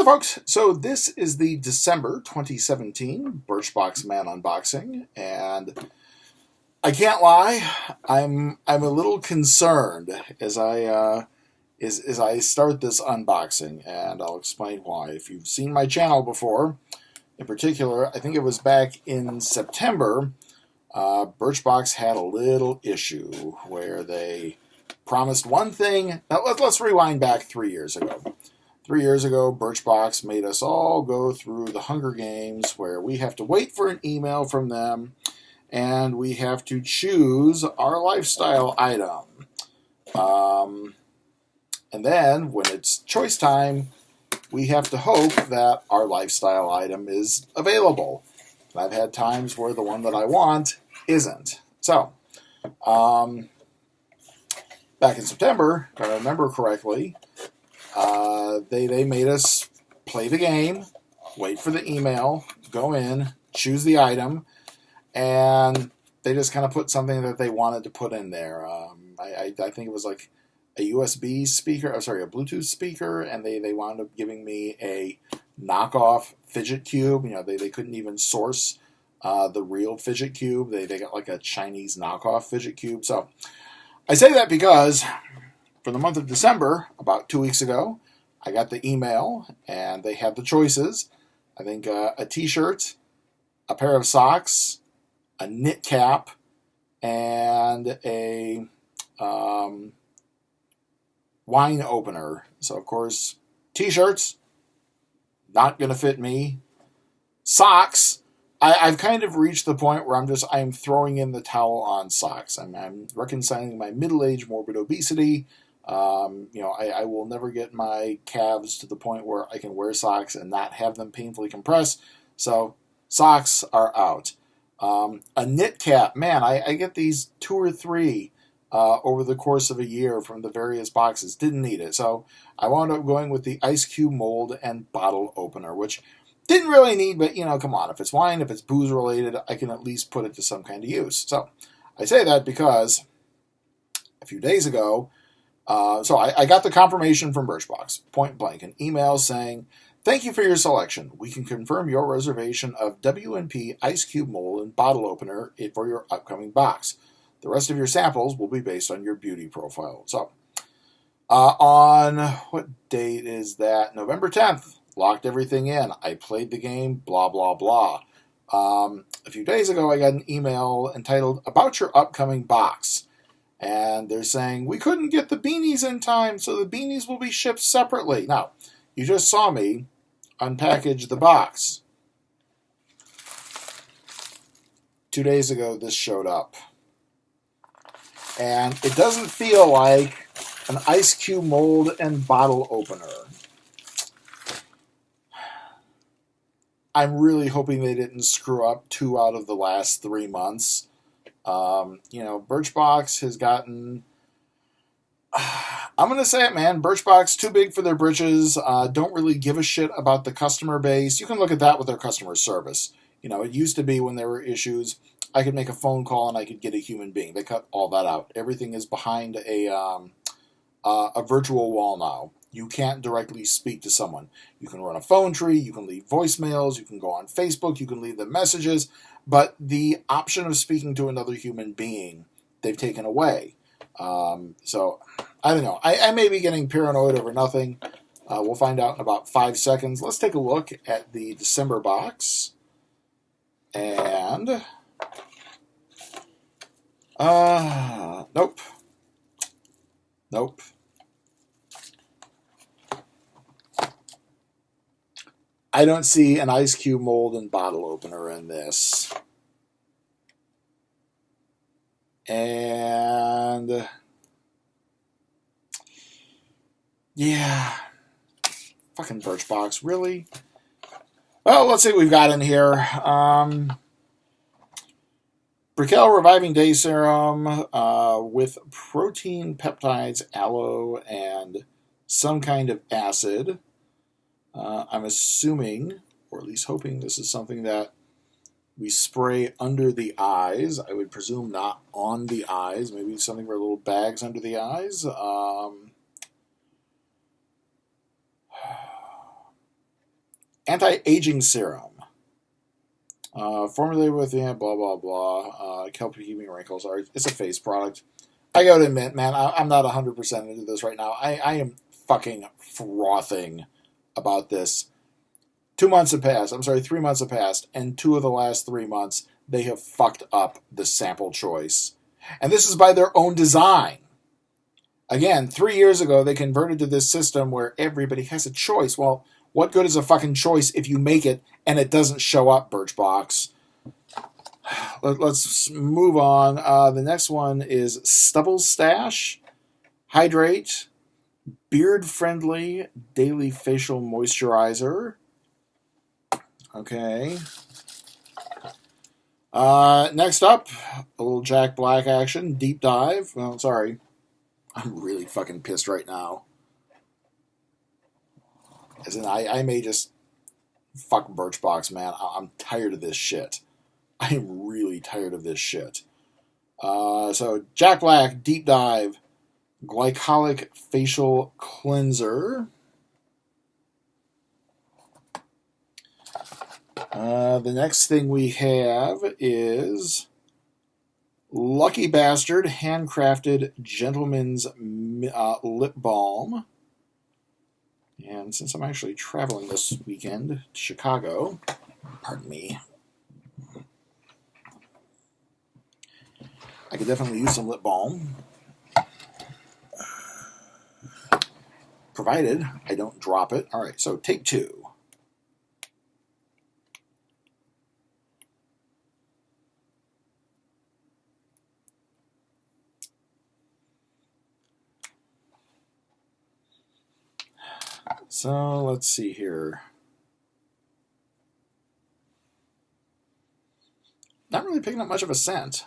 folks. So this is the December 2017 Birchbox Man unboxing, and I can't lie, I'm a little concerned as I start this unboxing, and I'll explain why. If you've seen my channel before, in particular, I think it was back in September, Birchbox had a little issue where they promised one thing. Now let's rewind back 3 years ago. 3 years ago, Birchbox made us all go through the Hunger Games where we have to wait for an email from them and we have to choose our lifestyle item. And then, when it's choice time, we have to hope that our lifestyle item is available. And I've had times where the one that I want isn't. So, back in September, if I remember correctly, they made us play the game, wait for the email, go in, choose the item, and they just kind of put something that they wanted to put in there. I think it was like a USB speaker, a Bluetooth speaker, and they wound up giving me a knockoff fidget cube. You know, they couldn't even source the real fidget cube. They got like a Chinese knockoff fidget cube. So I say that because for the month of December, about 2 weeks ago, I got the email, and they had the choices. I think a t-shirt, a pair of socks, a knit cap, and a wine opener. So, of course, t-shirts, not going to fit me. Socks, I've kind of reached the point where I'm throwing in the towel on socks. I'm reconciling my middle-aged morbid obesity. I will never get my calves to the point where I can wear socks and not have them painfully compressed. So socks are out. A knit cap, man, I get these 2 or 3 over the course of a year from the various boxes. Didn't need it. So I wound up going with the ice cube mold and bottle opener, which didn't really need, but come on, if it's wine, if it's booze related, I can at least put it to some kind of use. So I say that because a few days ago, I got the confirmation from Birchbox, point blank, an email saying, "Thank you for your selection. We can confirm your reservation of W&P Ice Cube Mold and Bottle Opener for your upcoming box. The rest of your samples will be based on your beauty profile." So, on, what date is that? November 10th, locked everything in. I played the game, blah, blah, blah. A few days ago, I got an email entitled, "About your upcoming box." And they're saying, "We couldn't get the beanies in time, so the beanies will be shipped separately." Now, you just saw me unpackage the box. 2 days ago, this showed up. And it doesn't feel like an ice cube mold and bottle opener. I'm really hoping they didn't screw up 2 out of the last 3 months. Birchbox has gotten, I'm going to say it, man, Birchbox, too big for their britches, don't really give a shit about the customer base. You can look at that with their customer service. It used to be when there were issues, I could make a phone call and I could get a human being. They cut all that out. Everything is behind a virtual wall now. You can't directly speak to someone. You can run a phone tree, you can leave voicemails, you can go on Facebook, you can leave them messages, but the option of speaking to another human being, they've taken away. So, I don't know. I may be getting paranoid over nothing. We'll find out in about 5 seconds. Let's take a look at the December box. And, nope. Nope. I don't see an ice cube mold and bottle opener in this. And yeah, fucking Birchbox, really? Well, let's see what we've got in here. Brickell Reviving Day Serum with protein, peptides, aloe, and some kind of acid. I'm assuming, or at least hoping, this is something that we spray under the eyes. I would presume not on the eyes. Maybe something for little bags under the eyes. anti-aging serum. Formulated with blah blah blah. Help keeping wrinkles. It's a face product. I gotta admit, man, I'm not 100% into this right now. I am fucking frothing about this. 2 months have passed. I'm sorry, 3 months have passed, and 2 of the last 3 months they have fucked up the sample choice, and this is by their own design. Again, 3 years ago they converted to this system where everybody has a choice. Well, what good is a fucking choice if you make it and it doesn't show up, Birchbox? Let's move on. The next one is Stubble Stash Hydrate Beard Friendly Daily Facial Moisturizer. Okay. Next up, a little Jack Black action. Deep Dive. Well, sorry. I'm really fucking pissed right now. As in, I may just fuck Birchbox, man. I'm tired of this shit. I am really tired of this shit. So, Jack Black Deep Dive Glycolic Facial Cleanser. The next thing we have is Lucky Bastard Handcrafted Gentleman's Lip Balm. And since I'm actually traveling this weekend to Chicago, pardon me, I could definitely use some lip balm. Provided I don't drop it. All right, so take 2. So let's see here. Not really picking up much of a scent.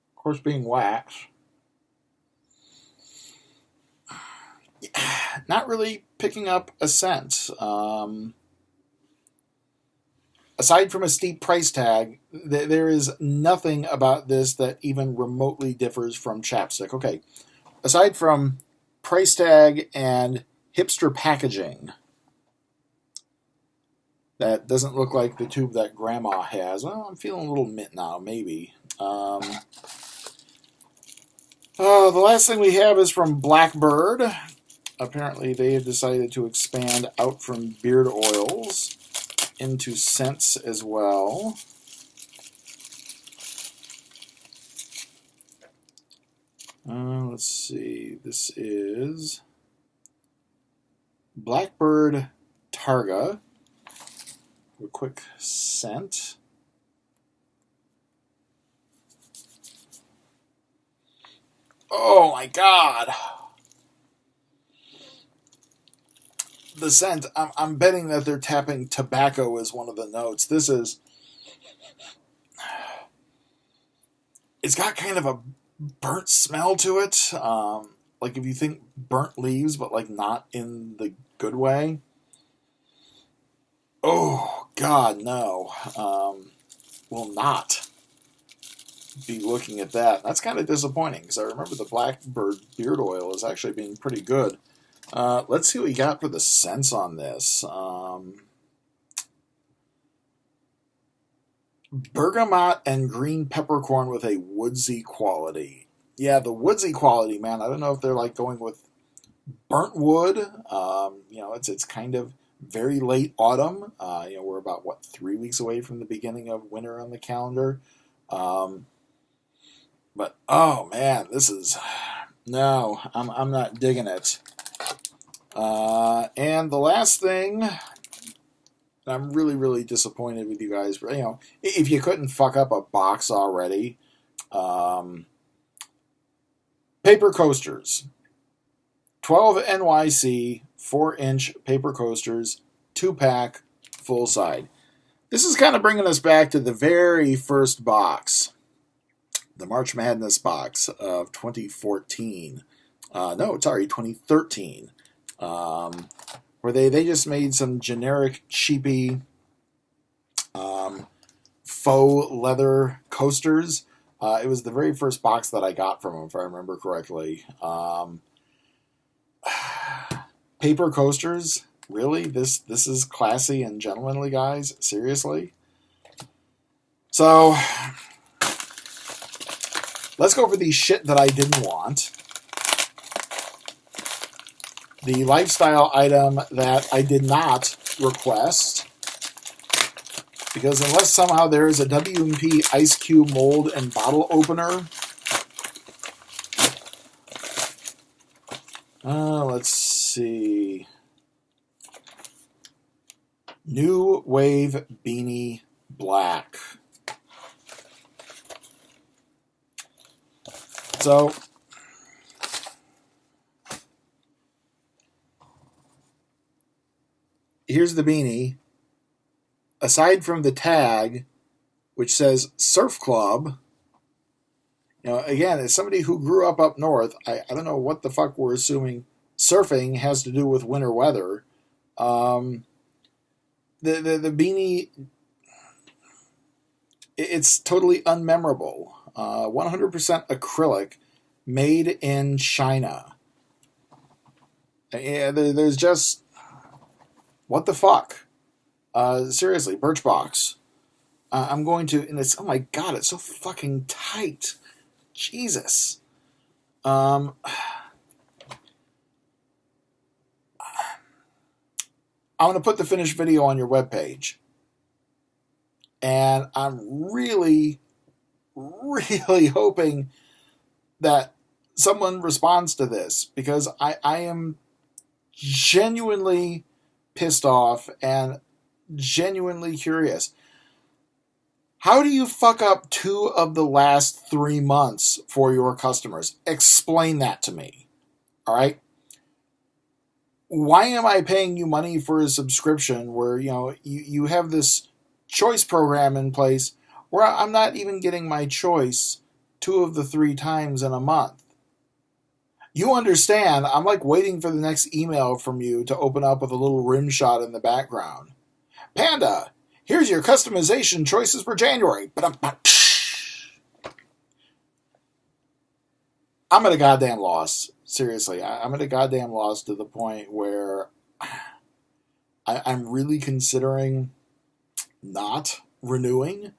Of course, being wax. Not really picking up a scent. Aside from a steep price tag, there is nothing about this that even remotely differs from chapstick. Okay. Aside from price tag and hipster packaging, that doesn't look like the tube that Grandma has. Well, I'm feeling a little mint now, maybe. The last thing we have is from Blackbird. Apparently, they have decided to expand out from beard oils into scents as well. Let's see. This is Blackbird Targa. A quick scent. Oh my God! The scent. I'm betting that they're tapping tobacco as one of the notes. This is. It's got kind of a burnt smell to it, like if you think burnt leaves, but like not in the good way. Oh God, no! Will not be looking at that. That's kind of disappointing because I remember the Blackbird beard oil as actually being pretty good. Let's see what we got for the scents on this. Bergamot and green peppercorn with a woodsy quality. Yeah, the woodsy quality, man. I don't know if they're like going with burnt wood. It's kind of very late autumn. We're about 3 weeks away from the beginning of winter on the calendar. But oh man, this is no. I'm not digging it. And the last thing. I'm really, really disappointed with you guys. If you couldn't fuck up a box already, paper coasters, 12 NYC 4-inch paper coasters, 2-pack, full side. This is kind of bringing us back to the very first box, the March Madness box of 2014. 2013. Where they just made some generic, cheapy, faux leather coasters. It was the very first box that I got from them, if I remember correctly. Paper coasters? Really? This is classy and gentlemanly, guys? Seriously? So, let's go over the shit that I didn't want. The lifestyle item that I did not request. Because unless somehow there is a W&P ice cube mold and bottle opener. Let's see. New Wave Beanie Black. So, here's the beanie. Aside from the tag, which says Surf Club, again, as somebody who grew up north, I don't know what the fuck we're assuming surfing has to do with winter weather. The beanie, it's totally unmemorable. 100% acrylic, made in China. Yeah, there's just, what the fuck? Seriously, Birchbox. I'm going to, and it's, oh my god, it's so fucking tight. Jesus. I want to put the finished video on your webpage. And I'm really, really hoping that someone responds to this, because I am genuinely pissed off and genuinely curious. How do you fuck up 2 of the last 3 months for your customers? Explain that to me. All right? Why am I paying you money for a subscription where, you have this choice program in place where I'm not even getting my choice 2 of the 3 times in a month? You understand, I'm like waiting for the next email from you to open up with a little rim shot in the background. Panda, here's your customization choices for January. I'm at a goddamn loss. Seriously, I'm at a goddamn loss to the point where I'm really considering not renewing.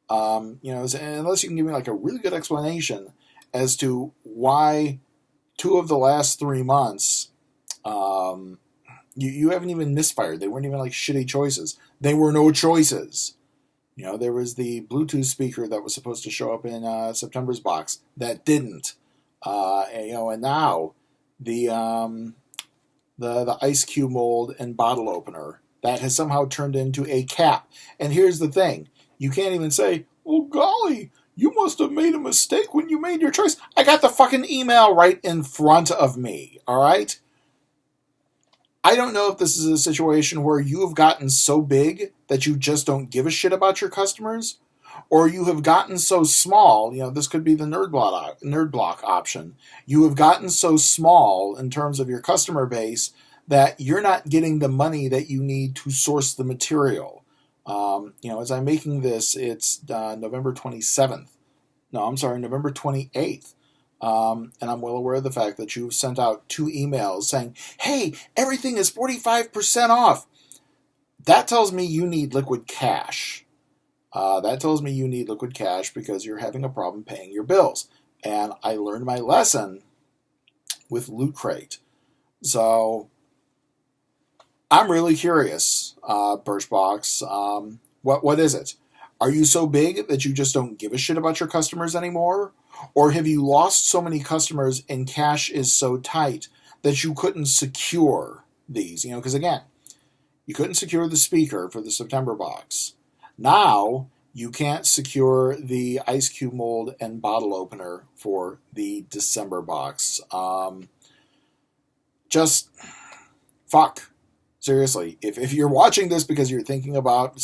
Unless you can give me like a really good explanation as to why 2 of the last 3 months, you haven't even misfired. They weren't even like shitty choices. They were no choices. There was the Bluetooth speaker that was supposed to show up in September's box that didn't. And now the ice cube mold and bottle opener that has somehow turned into a cap. And here's the thing: you can't even say, "Well, golly, you must have made a mistake when you made your choice." I got the fucking email right in front of me. All right. I don't know if this is a situation where you have gotten so big that you just don't give a shit about your customers, or you have gotten so small. This could be the nerd block option. You have gotten so small in terms of your customer base that you're not getting the money that you need to source the material. As I'm making this, it's November 27th. No, I'm sorry, November 28th. And I'm well aware of the fact that you've sent out 2 emails saying, "Hey, everything is 45% off." That tells me you need liquid cash. That tells me you need liquid cash because you're having a problem paying your bills. And I learned my lesson with Loot Crate. So I'm really curious, Birchbox. What is it? Are you so big that you just don't give a shit about your customers anymore? Or have you lost so many customers and cash is so tight that you couldn't secure these? Because again, you couldn't secure the speaker for the September box. Now, you can't secure the ice cube mold and bottle opener for the December box. Just fuck. Seriously, if you're watching this because you're thinking about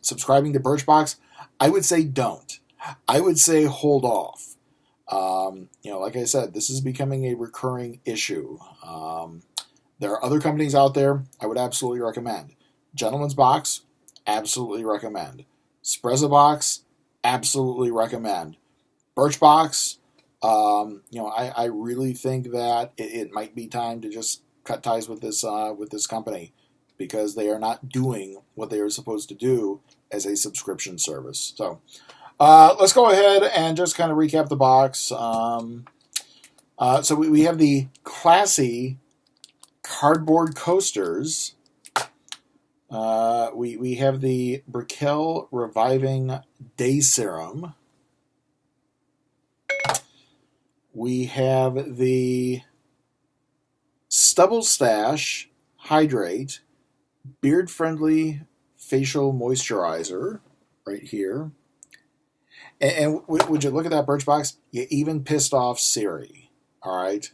subscribing to Birchbox, I would say don't. I would say hold off. Like I said, this is becoming a recurring issue. There are other companies out there I would absolutely recommend. Gentleman's Box, absolutely recommend. Spreza Box, absolutely recommend. Birchbox, I really think that it might be time to just cut ties with this company because they are not doing what they are supposed to do as a subscription service. So let's go ahead and just kind of recap the box. So we have the classy cardboard coasters. We have the Brickell Reviving Day Serum. We have the Stubble Stash Hydrate Beard Friendly Facial Moisturizer right here. And would you look at that Birchbox? You even pissed off Siri. All right.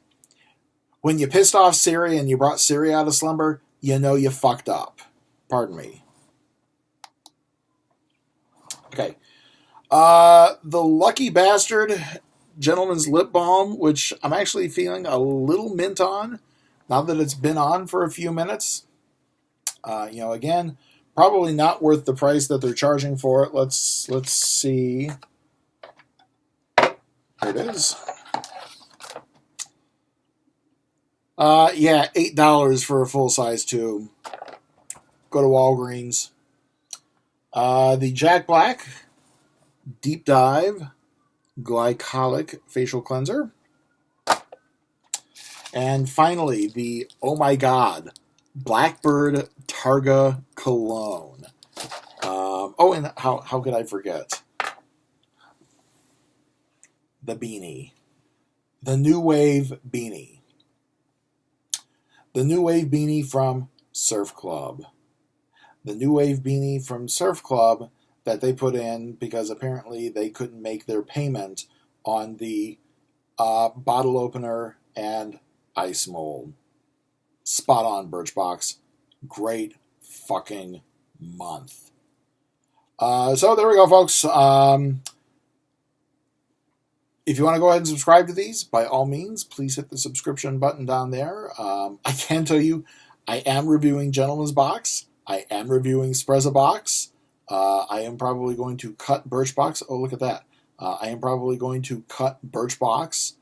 When you pissed off Siri and you brought Siri out of slumber, you know you fucked up. Pardon me. Okay. The Lucky Bastard Gentleman's Lip Balm, which I'm actually feeling a little mint on now that it's been on for a few minutes. Again, probably not worth the price that they're charging for it. Let's see. Here it is. Yeah, $8 for a full-size tube. Go to Walgreens. The Jack Black Deep Dive Glycolic Facial Cleanser. And finally, the Oh My God Blackbird Targa Cologne. And how could I forget? The beanie. The New Wave beanie. The New Wave beanie from Surf Club. The New Wave beanie from Surf Club that they put in because apparently they couldn't make their payment on the bottle opener and ice mold. Spot on, Birchbox. Great fucking month. So there we go, folks. If you want to go ahead and subscribe to these, by all means, please hit the subscription button down there. I can tell you, I am reviewing Gentleman's Box. I am reviewing Spreza Box. I am probably going to cut Birchbox. Oh, look at that. I am probably going to cut Birchbox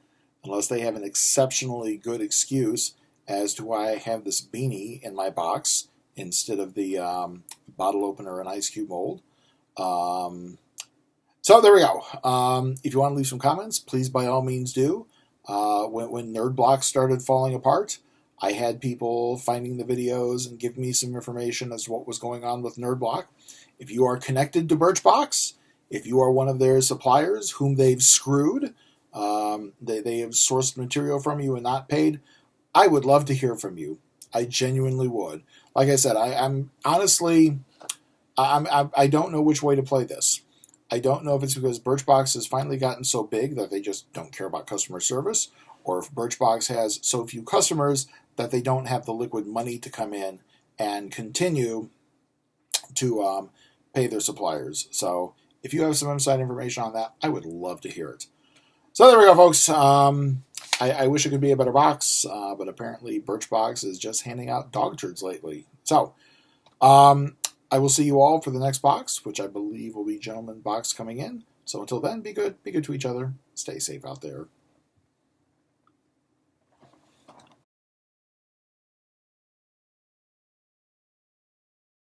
unless they have an exceptionally good excuse as to why I have this beanie in my box instead of the bottle opener and ice cube mold. So there we go. If you want to leave some comments, please by all means do. When Nerd Block started falling apart, I had people finding the videos and giving me some information as to what was going on with Nerd Block. If you are connected to Birchbox, if you are one of their suppliers whom they've screwed, they have sourced material from you and not paid, I would love to hear from you. I genuinely would. Like I said, I'm honestly, I don't know which way to play this. I don't know if it's because Birchbox has finally gotten so big that they just don't care about customer service, or if Birchbox has so few customers that they don't have the liquid money to come in and continue to pay their suppliers. So if you have some inside information on that, I would love to hear it. So there we go, folks. I wish it could be a better box, but apparently Birchbox is just handing out dog turds lately. So I will see you all for the next box, which I believe will be Gentleman Box coming in. So until then, be good to each other. Stay safe out there.